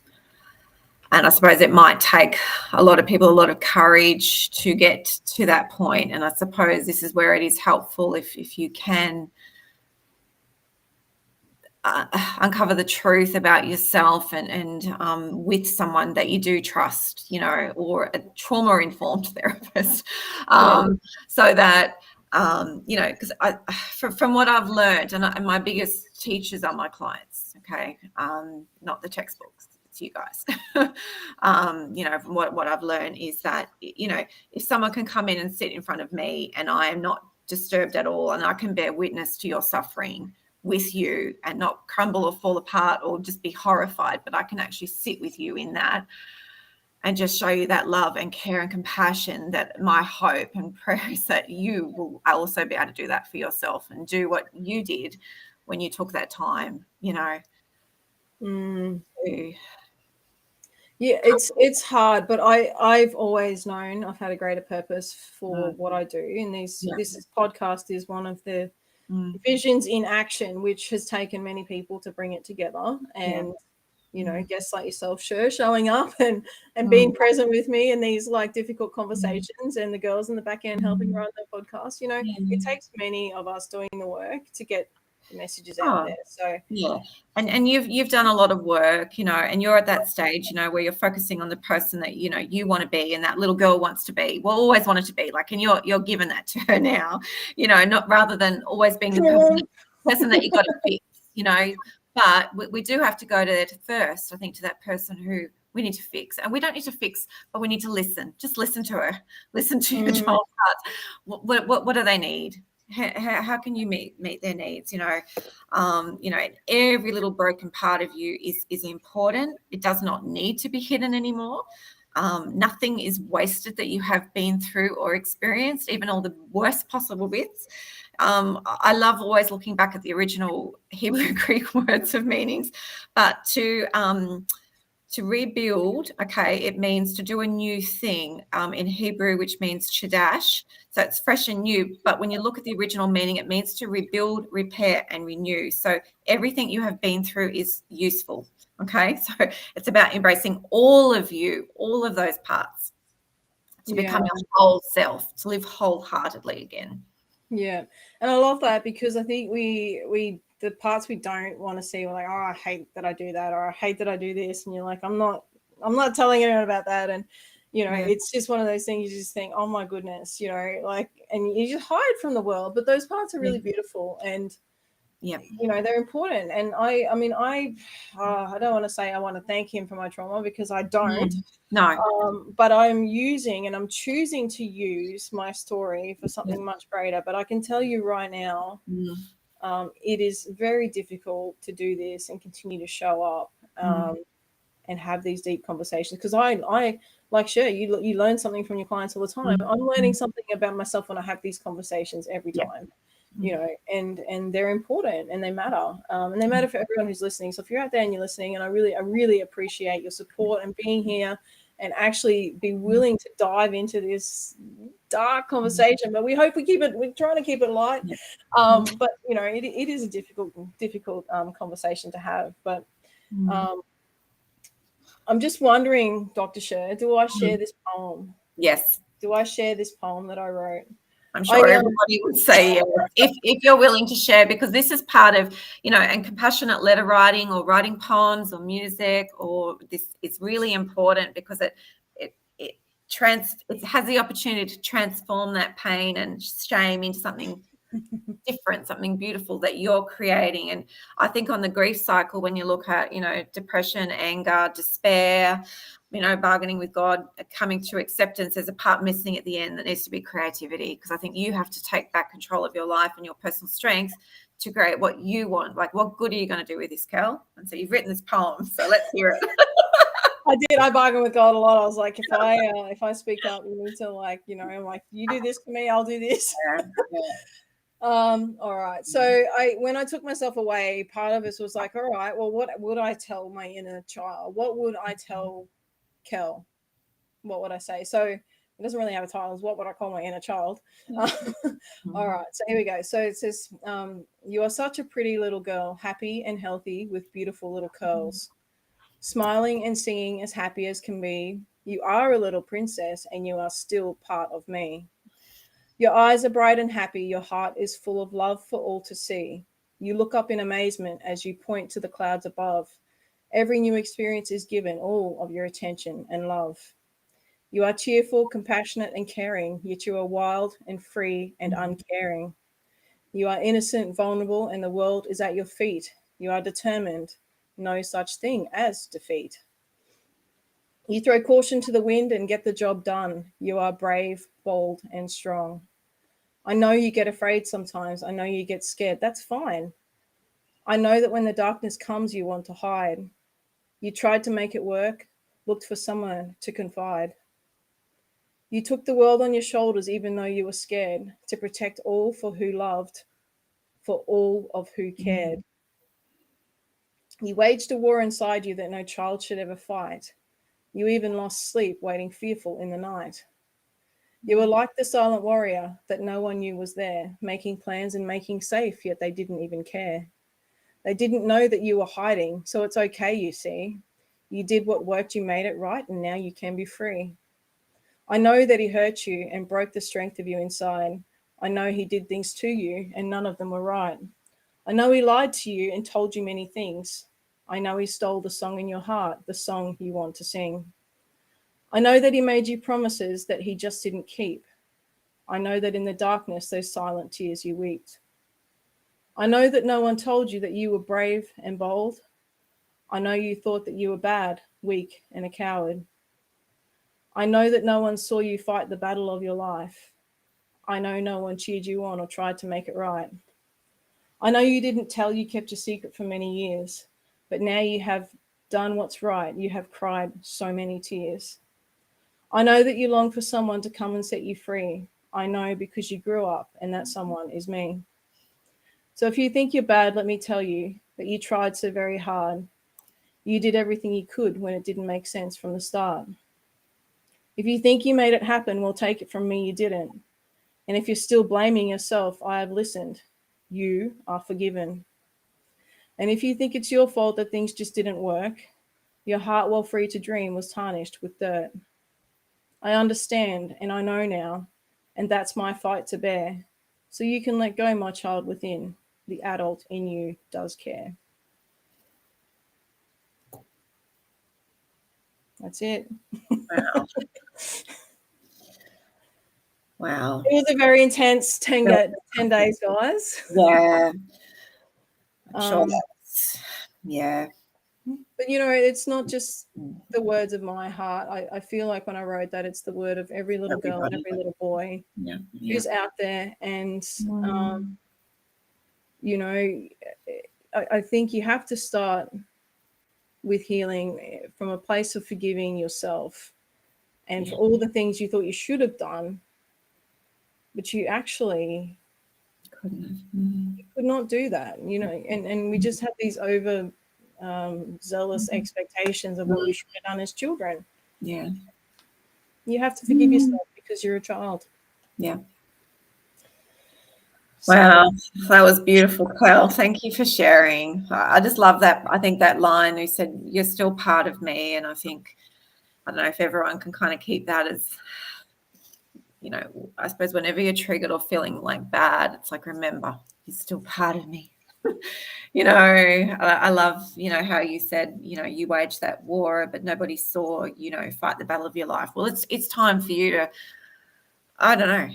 And I suppose it might take a lot of people a lot of courage to get to that point. And I suppose this is where it is helpful if you can uncover the truth about yourself and with someone that you do trust, you know, or a trauma-informed therapist, so that you know, because from what I've learned, and my biggest teachers are my clients, okay, not the textbooks. It's you guys. You know, from what I've learned is that, you know, if someone can come in and sit in front of me and I am not disturbed at all, and I can bear witness to your suffering with you and not crumble or fall apart or just be horrified, but I can actually sit with you in that and just show you that love and care and compassion, that my hope and prayer is that you will also be able to do that for yourself and do what you did when you took that time, you know. Yeah, it's hard, but I've always known I've had a greater purpose for what I do, and this podcast is one of the visions in action, which has taken many people to bring it together. And you know, guests like yourself, showing up and being present with me in these like difficult conversations, and the girls in the back end helping run the podcast. You know, it takes many of us doing the work to get the messages out there. So and you've done a lot of work, you know, and you're at that stage, you know, where you're focusing on the person that, you know, you want to be and that little girl wants to be, well, always wanted to be, like, and you're given that to her now, you know, not rather than always being the person that you got to fix, you know. But we do have to go to that first, I think, to that person who we need to fix. And we don't need to fix, but we need to listen. Just listen to her. Listen to your child's heart. What do they need? How can you meet their needs? You know, every little broken part of you is important. It does not need to be hidden anymore. Nothing is wasted that you have been through or experienced, even all the worst possible bits. I love always looking back at the original Hebrew Greek words of meanings, but to rebuild, okay, it means to do a new thing in Hebrew, which means chadash. So it's fresh and new. But when you look at the original meaning, it means to rebuild, repair, and renew. So everything you have been through is useful. Okay, so it's about embracing all of you, all of those parts, to become your whole self, to live wholeheartedly again. Yeah, and I love that, because I think we the parts we don't want to see, we're like, oh, I hate that I do that, or I hate that I do this, and you're like, I'm not telling anyone about that. And you know, it's just one of those things you just think, oh my goodness, you know, like, and you just hide from the world, but those parts are really beautiful, and you know, they're important. And I mean, I don't want to say I want to thank him for my trauma, because I don't. No. But I'm choosing to use my story for something much greater. But I can tell you right now, it is very difficult to do this and continue to show up and have these deep conversations. Because I like, sure, you learn something from your clients all the time. I'm learning something about myself when I have these conversations every time. You know, and they're important and they matter. And they matter for everyone who's listening. So if you're out there and you're listening, and I really appreciate your support and being here and actually be willing to dive into this dark conversation. But we hope we're trying to keep it light. But you know, it is a difficult conversation to have. But I'm just wondering, Dr. Cher, do I share this poem? Yes. Do I share this poem that I wrote? I'm sure everybody would say yes, if you're willing to share, because this is part of, you know, and compassionate letter writing or writing poems or music, or this is really important, because it has the opportunity to transform that pain and shame into something different, something beautiful that you're creating. And I think on the grief cycle, when you look at, you know, depression, anger, despair, you know, bargaining with God, coming to acceptance, there's a part missing at the end that needs to be creativity, because I think you have to take back control of your life and your personal strength to create what you want. Like, what good are you going to do with this, Kel? And so you've written this poem, so let's hear it. I did. I bargained with God a lot. I was like, if I speak up, you need to, like, you know, I'm like, you do this for me, I'll do this. All right. So when I took myself away, part of us was like, all right, well, what would I tell my inner child? What would I tell Kel? What would I say? So it doesn't really have a title. It's what would I call my inner child? All right. So here we go. So it says, you are such a pretty little girl, happy and healthy with beautiful little curls, smiling and singing as happy as can be. You are a little princess and you are still part of me. Your eyes are bright and happy. Your heart is full of love for all to see. You look up in amazement as you point to the clouds above. Every new experience is given all of your attention and love. You are cheerful, compassionate, and caring, yet you are wild and free and uncaring. You are innocent, vulnerable, and the world is at your feet. You are determined. No such thing as defeat. You throw caution to the wind and get the job done. You are brave, bold, and strong. I know you get afraid sometimes. I know you get scared. That's fine. I know that when the darkness comes, you want to hide. You tried to make it work, looked for someone to confide. You took the world on your shoulders even though you were scared, to protect all for who loved, for all of who cared. You waged a war inside you that no child should ever fight. You even lost sleep waiting fearful in the night. You were like the silent warrior that no one knew was there, making plans and making safe, yet they didn't even care. They didn't know that you were hiding, so it's okay, you see. You did what worked, you made it right, and now you can be free. I know that he hurt you and broke the strength of you inside. I know he did things to you, and none of them were right. I know he lied to you and told you many things. I know he stole the song in your heart, the song you want to sing. I know that he made you promises that he just didn't keep. I know that in the darkness, those silent tears you wept. I know that no one told you that you were brave and bold. I know you thought that you were bad, weak, and a coward. I know that no one saw you fight the battle of your life. I know no one cheered you on or tried to make it right. I know you didn't tell, you kept your secret for many years, but now you have done what's right. You have cried so many tears. I know that you long for someone to come and set you free. I know because you grew up, and that someone is me. So if you think you're bad, let me tell you that you tried so very hard. You did everything you could when it didn't make sense from the start. If you think you made it happen, well, take it from me, you didn't. And if you're still blaming yourself, I have listened. You are forgiven. And if you think it's your fault that things just didn't work, your heart, while free to dream, was tarnished with dirt. I understand and I know now, and that's my fight to bear. So you can let go, my child within. The adult in you does care. That's it. Wow. Wow. It was a very intense 10 days, guys. Yeah. I'm sure yeah. But it's not just the words of my heart. I feel like when I wrote that, it's the word of every little girl and every little boy who's out there. And, I think you have to start with healing from a place of forgiving yourself and for all the things you thought you should have done, but you actually you could not do that, and we just have these over zealous expectations of what we should have done as children. Yeah. You have to forgive yourself because you're a child. Yeah. Wow, that was beautiful, Kel. Thank you for sharing. I just love that. I think that line you said, you're still part of me. And I think, I don't know if everyone can kind of keep that as, I suppose whenever you're triggered or feeling like bad, it's like, remember, you're still part of me. I love, how you said, you waged that war, but nobody saw, fight the battle of your life. Well, it's time for you to, I don't know.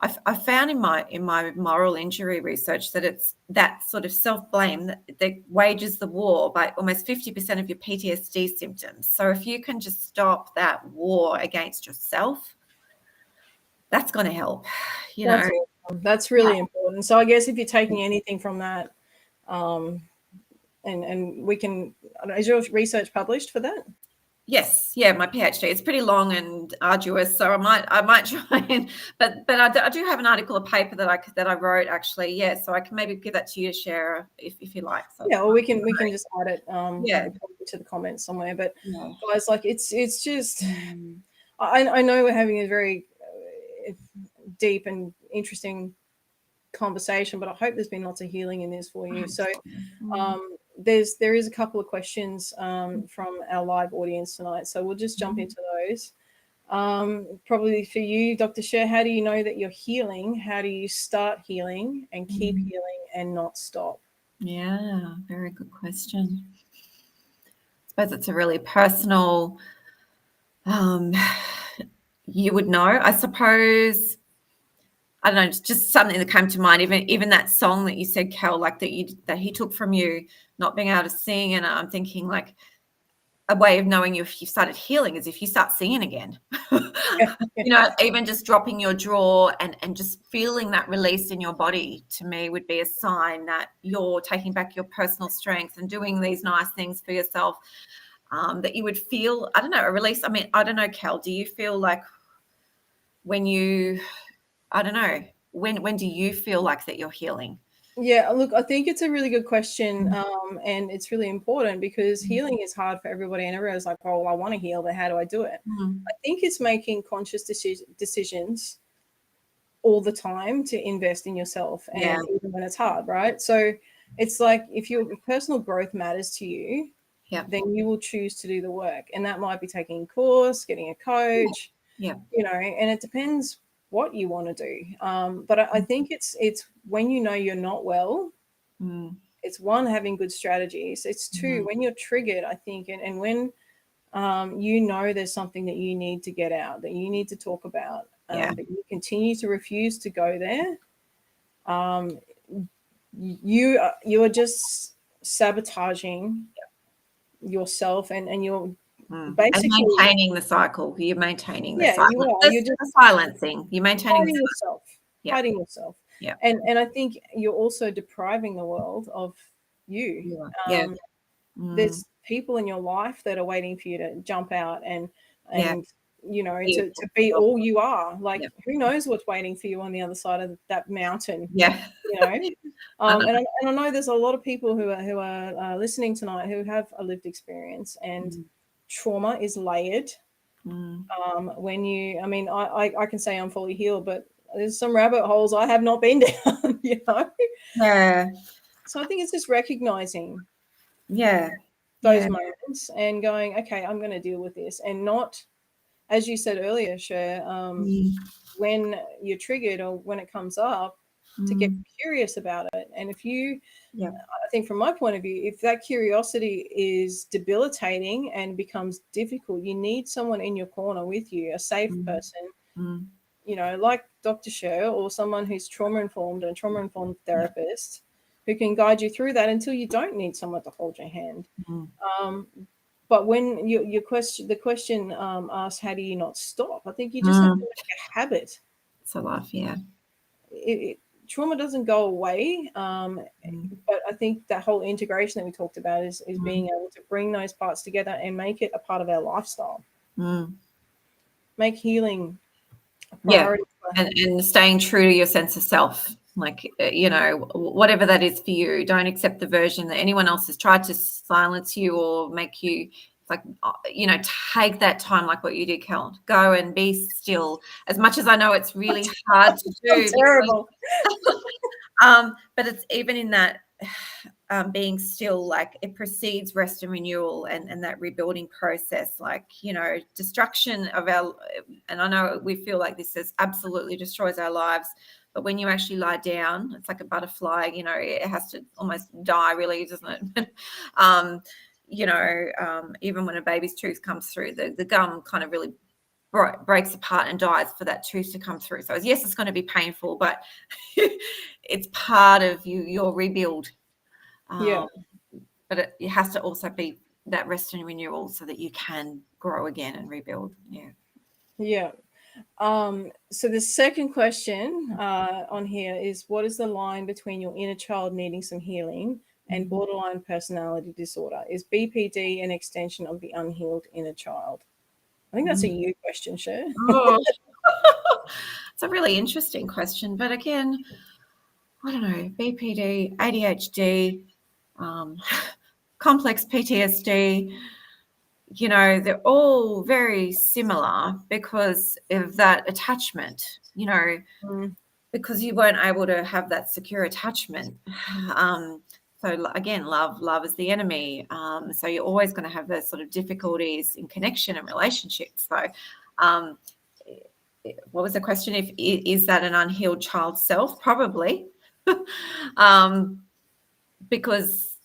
I found in my moral injury research that it's that sort of self-blame that wages the war by almost 50% of your PTSD symptoms. So if you can just stop that war against yourself, that's going to help. That's awesome. That's really important. So I guess if you're taking anything from that, and we can, is your research published for that? Yes, yeah, my PhD. It's pretty long and arduous, so I might try and, but I do have an article, a paper that I wrote actually. Yeah, so I can maybe give that to you to share if you like. So yeah, or we can just add it to the comments somewhere. But guys, like it's just, I know we're having a very deep and interesting conversation, but I hope there's been lots of healing in this for you. So there is a couple of questions from our live audience tonight, so we'll just jump into those. Probably for you, Dr. Cher, how do you know that you're healing? How do you start healing and keep healing and not stop? Yeah, very good question. I suppose it's a really personal, you would know, I suppose. I don't know, it's just something that came to mind. Even that song that you said, Kel, like that he took from you, not being able to sing, and I'm thinking like a way of knowing if you started healing is if you start singing again. Yeah. Even just dropping your jaw and just feeling that release in your body, to me, would be a sign that you're taking back your personal strength and doing these nice things for yourself. That you would feel, I don't know, a release. I mean, I don't know, Kel, do you feel like when you, I don't know, when do you feel like that you're healing? Yeah, look, I think it's a really good question, and it's really important because healing is hard for everybody, and everyone's like, "Oh, well, I want to heal, but how do I do it?" I think it's making conscious decisions all the time to invest in yourself, Yeah. and even when it's hard, right? So it's like if your personal growth matters to you, Yeah. then you will choose to do the work, and that might be taking a course, getting a coach, Yeah. and it depends what you want to do. But I think it's when you know you're not well. It's one, having good strategies. It's two, when you're triggered, I think, and when there's something that you need to get out, that you need to talk about, Yeah. but you continue to refuse to go there. You are just sabotaging yourself, and you're And basically, maintaining the cycle. You're maintaining the yeah, you cycle. are. There's You're just the silencing. You're maintaining the hiding cycle. yourself, Yeah. hiding yourself. Yeah. And I think you're also depriving the world of you. Yeah. There's people in your life that are waiting for you to jump out and Yeah. to be all you are. Like, Yeah. who knows what's waiting for you on the other side of that mountain? Yeah. I know. And I know there's a lot of people who are listening tonight who have a lived experience, and trauma is layered. When you, I mean, I can say I'm fully healed, but there's some rabbit holes I have not been down, Yeah. So I think it's just recognizing Yeah. those Yeah. moments and going, okay, I'm going to deal with this, and not, as you said earlier, Cher, when you're triggered or when it comes up, to get curious about it. And if you, Yeah. I think from my point of view, if that curiosity is debilitating and becomes difficult, you need someone in your corner with you, a safe person, like Dr. Cher, or someone who's trauma-informed, and trauma-informed therapist who can guide you through that until you don't need someone to hold your hand. But when the question asks, how do you not stop? I think you just have to make a habit. It's a life. Yeah. Trauma doesn't go away, but I think that whole integration that we talked about is being able to bring those parts together and make it a part of our lifestyle. Make healing a priority. And staying true to your sense of self, like, whatever that is for you. Don't accept the version that anyone else has tried to silence you or make you, like, take that time, like what you did, Kel. Go and be still. As much as I know it's really hard to do. Terrible. But it's even in that being still, like, it precedes rest and renewal and that rebuilding process. Like, destruction of our, and I know we feel like this is absolutely destroys our lives, but when you actually lie down, it's like a butterfly, it has to almost die, really, doesn't it? Even when a baby's tooth comes through, the gum kind of really breaks apart and dies for that tooth to come through. So yes, it's going to be painful, but it's part of your rebuild. But it has to also be that rest and renewal so that you can grow again and rebuild. So the second question on here is, what is the line between your inner child needing some healing and borderline personality disorder? Is BPD an extension of the unhealed inner child? I think that's a you question, Cher. It's a really interesting question, but again, I don't know, BPD, ADHD, complex PTSD, they're all very similar because of that attachment, because you weren't able to have that secure attachment. So again, love is the enemy. So you're always going to have those sort of difficulties in connection and relationships. So Um, what was the question? Is that an unhealed child self? Probably, because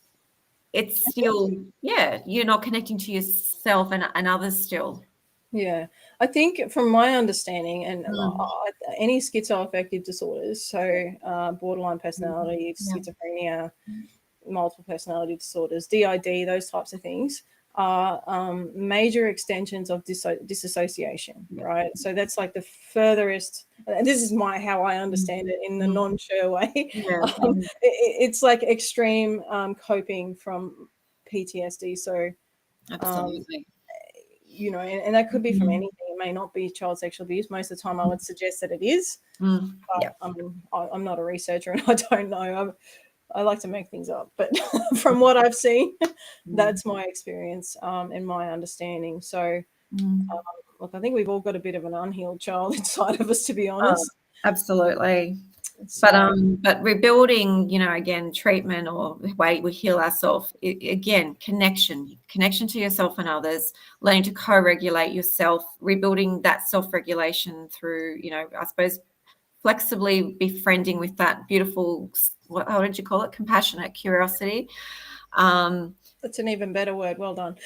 it's still, you're not connecting to yourself and others still. Yeah, I think from my understanding, and any schizoaffective disorders, so borderline personality, schizophrenia, multiple personality disorders, DID, those types of things are major extensions of disassociation, right? So that's like the furthest, and this is how I understand it in the non-Cher way. It's like extreme coping from PTSD. So absolutely. and that could be from anything. It may not be child sexual abuse. Most of the time I would suggest that it is. But I'm not a researcher and I don't know. I like to make things up, but from what I've seen, that's my experience and my understanding. So, look, I think we've all got a bit of an unhealed child inside of us, to be honest. Absolutely. So, But rebuilding, again, treatment or the way we heal ourselves, again, connection to yourself and others, learning to co-regulate yourself, rebuilding that self-regulation through, I suppose, flexibly befriending with that beautiful, how did you call it? Compassionate curiosity. That's an even better word. Well done.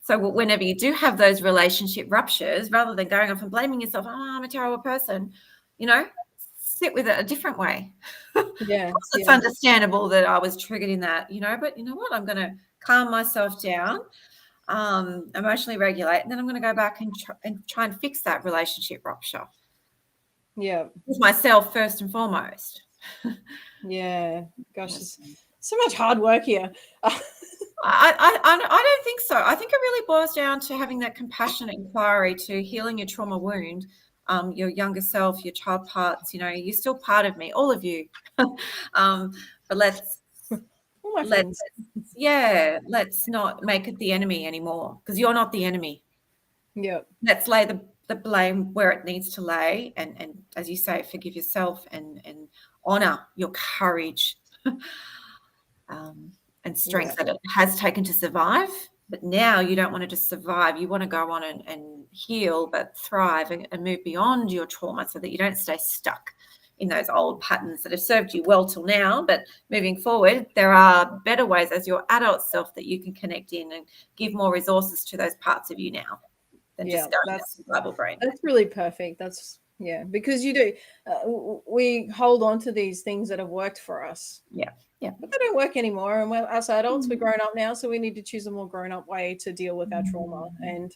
So whenever you do have those relationship ruptures, rather than going off and blaming yourself, I'm a terrible person, sit with it a different way. Yeah. It's understandable that I was triggered in that, but you know what? I'm going to calm myself down, emotionally regulate, and then I'm going to go back and try and fix that relationship rupture. Yeah. With myself first and foremost. Yeah. Gosh, there's so much hard work here. I don't think so. I think it really boils down to having that compassionate inquiry, to healing your trauma wound, your younger self, your child parts. You're still part of me, all of you. But let's not make it the enemy anymore, because you're not the enemy. Yeah. Let's lay the blame where it needs to lay, and as you say, forgive yourself and honor your courage. And strength that it has taken to survive. But now you don't want to just survive. You want to go on and heal, but thrive and move beyond your trauma, so that you don't stay stuck in those old patterns that have served you well till now. But moving forward, there are better ways as your adult self that you can connect in and give more resources to those parts of you now than just going to survival brain. That's really perfect. That's because you do. We hold on to these things that have worked for us. Yeah. But they don't work anymore. And as adults, we're grown up now, so we need to choose a more grown up way to deal with our trauma. And,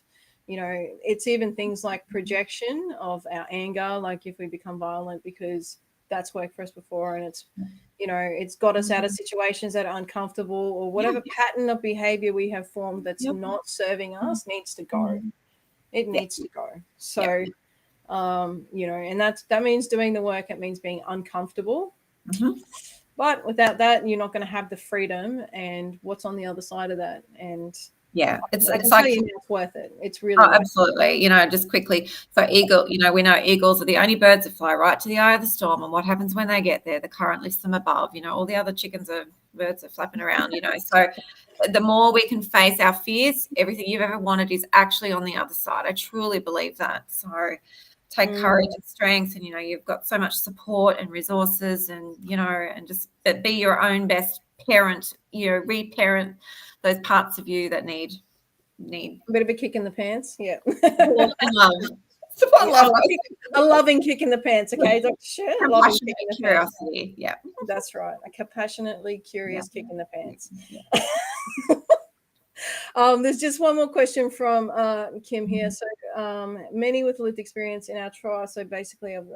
it's even things like projection of our anger, like if we become violent, because that's worked for us before. And it's, it's got us out of situations that are uncomfortable, or whatever pattern of behavior we have formed that's not serving us needs to go. It needs to go. So, and that means doing the work. It means being uncomfortable. But without that, you're not going to have the freedom and what's on the other side of that. And it's like it's worth it. It's really absolutely. Just quickly. So eagle, we know eagles are the only birds that fly right to the eye of the storm. And what happens when they get there? The current lifts them above. All the other birds are flapping around. So the more we can face our fears, everything you've ever wanted is actually on the other side. I truly believe that. So take courage and strength, and you've got so much support and resources, and and just be your own best parent, reparent those parts of you that need a bit of a kick in the pants. Yeah. And love. A loving kick in the pants, okay, Dr. Cher? Loving kick in the curiosity. Pants. Yeah. That's right. A compassionately curious kick in the pants. There's just one more question from Kim here. So many with lived experience in our trial, so basically of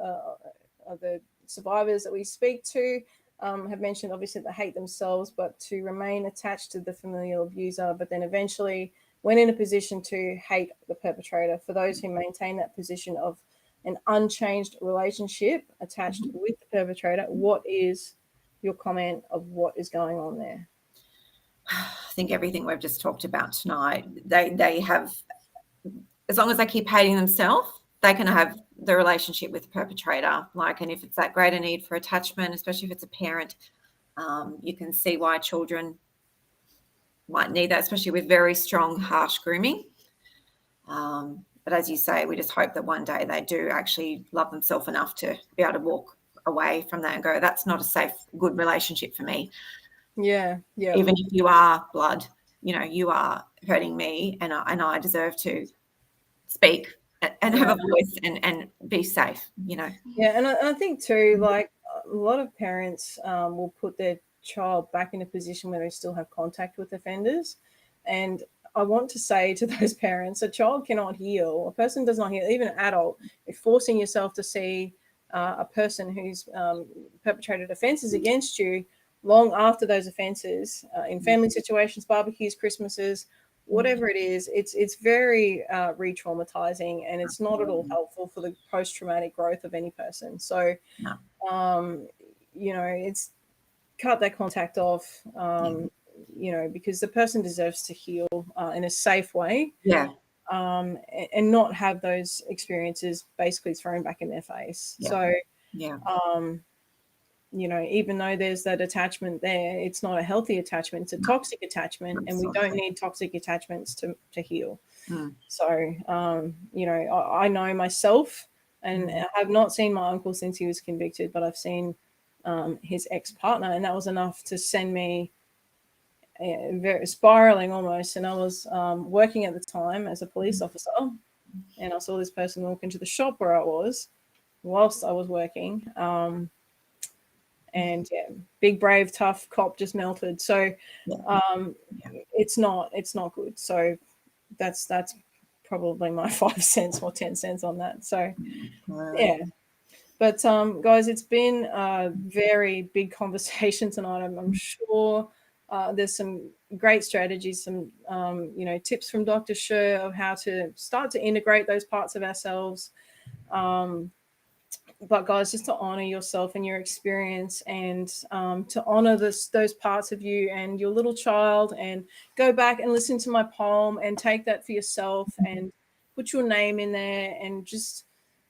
the survivors that we speak to, have mentioned obviously they hate themselves, but to remain attached to the familial abuser, but then eventually when in a position to hate the perpetrator. For those who maintain that position of an unchanged relationship attached with the perpetrator, what is your comment of what is going on there? I think everything we've just talked about tonight, they have, as long as they keep hating themselves, they can have the relationship with the perpetrator. And if it's that greater need for attachment, especially if it's a parent, you can see why children might need that, especially with very strong, harsh grooming. But as you say, we just hope that one day they do actually love themselves enough to be able to walk away from that and go, that's not a safe, good relationship for me. Yeah. Even if you are blood, you are hurting me, and I deserve to speak and have a voice and be safe, Yeah, and I think too, like a lot of parents will put their child back in a position where they still have contact with offenders. And I want to say to those parents, a child cannot heal. A person does not heal, even an adult. If forcing yourself to see a person who's perpetrated offences against you long after those offences, in family situations, barbecues, Christmases, whatever it is, it's very re-traumatizing, and it's not at all helpful for the post-traumatic growth of any person. So it's cut that contact off, because the person deserves to heal in a safe way, and not have those experiences basically thrown back in their face. So even though there's that attachment there, it's not a healthy attachment, it's a toxic attachment, and we don't need toxic attachments to heal. So, I know myself, and I have not seen my uncle since he was convicted, but I've seen his ex-partner, and that was enough to send me very spiraling almost. And I was working at the time as a police officer, and I saw this person walk into the shop where I was whilst I was working. And big, brave, tough cop just melted. So it's not good. So that's probably my 5 cents or 10 cents on that. So but guys, it's been a very big conversation tonight. I'm sure there's some great strategies, some tips from Dr. Cher of how to start to integrate those parts of ourselves. But guys, just to honor yourself and your experience, and to honor those parts of you and your little child, and go back and listen to my poem and take that for yourself and put your name in there, and just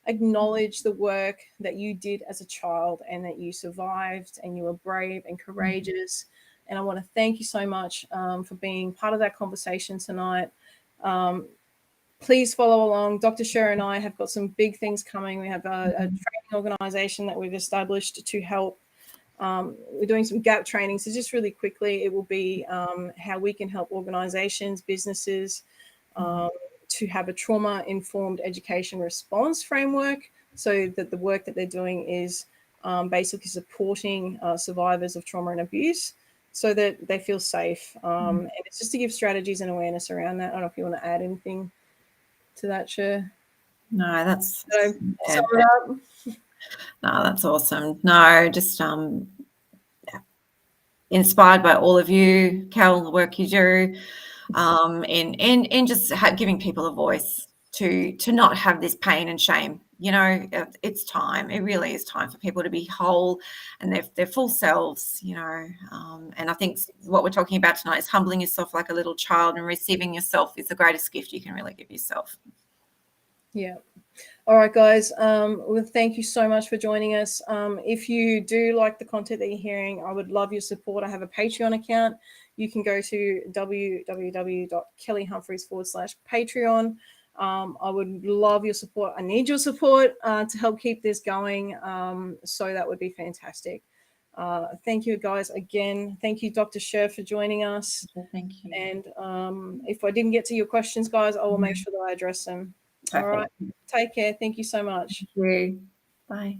acknowledge the work that you did as a child, and that you survived, and you were brave and courageous. And I want to thank you so much for being part of that conversation tonight. Please follow along. Dr. Cher and I have got some big things coming. We have a training organization that we've established to help. We're doing some gap training. So just really quickly, it will be how we can help organizations, businesses, to have a trauma-informed education response framework, so that the work that they're doing is basically supporting survivors of trauma and abuse, so that they feel safe. And it's just to give strategies and awareness around that. I don't know if you want to add anything to that, Cher. No, that's no, that's awesome. No, just inspired by all of you, Kel, the work you do, and just giving people a voice to not have this pain and shame. It's time. It really is time for people to be whole and their full selves. And I think what we're talking about tonight is humbling yourself like a little child, and receiving yourself is the greatest gift you can really give yourself. Yeah. All right, guys. Well, thank you so much for joining us. If you do like the content that you're hearing, I would love your support. I have a Patreon account. You can go to www.kellyhumphries.com/Patreon. I would love your support. I need your support to help keep this going. So that would be fantastic. Thank you, guys. Again, thank you, Dr. Cher, for joining us. Thank you. And if I didn't get to your questions, guys, I will make sure that I address them. Perfect. All right. Take care. Thank you so much. Thank you. Bye.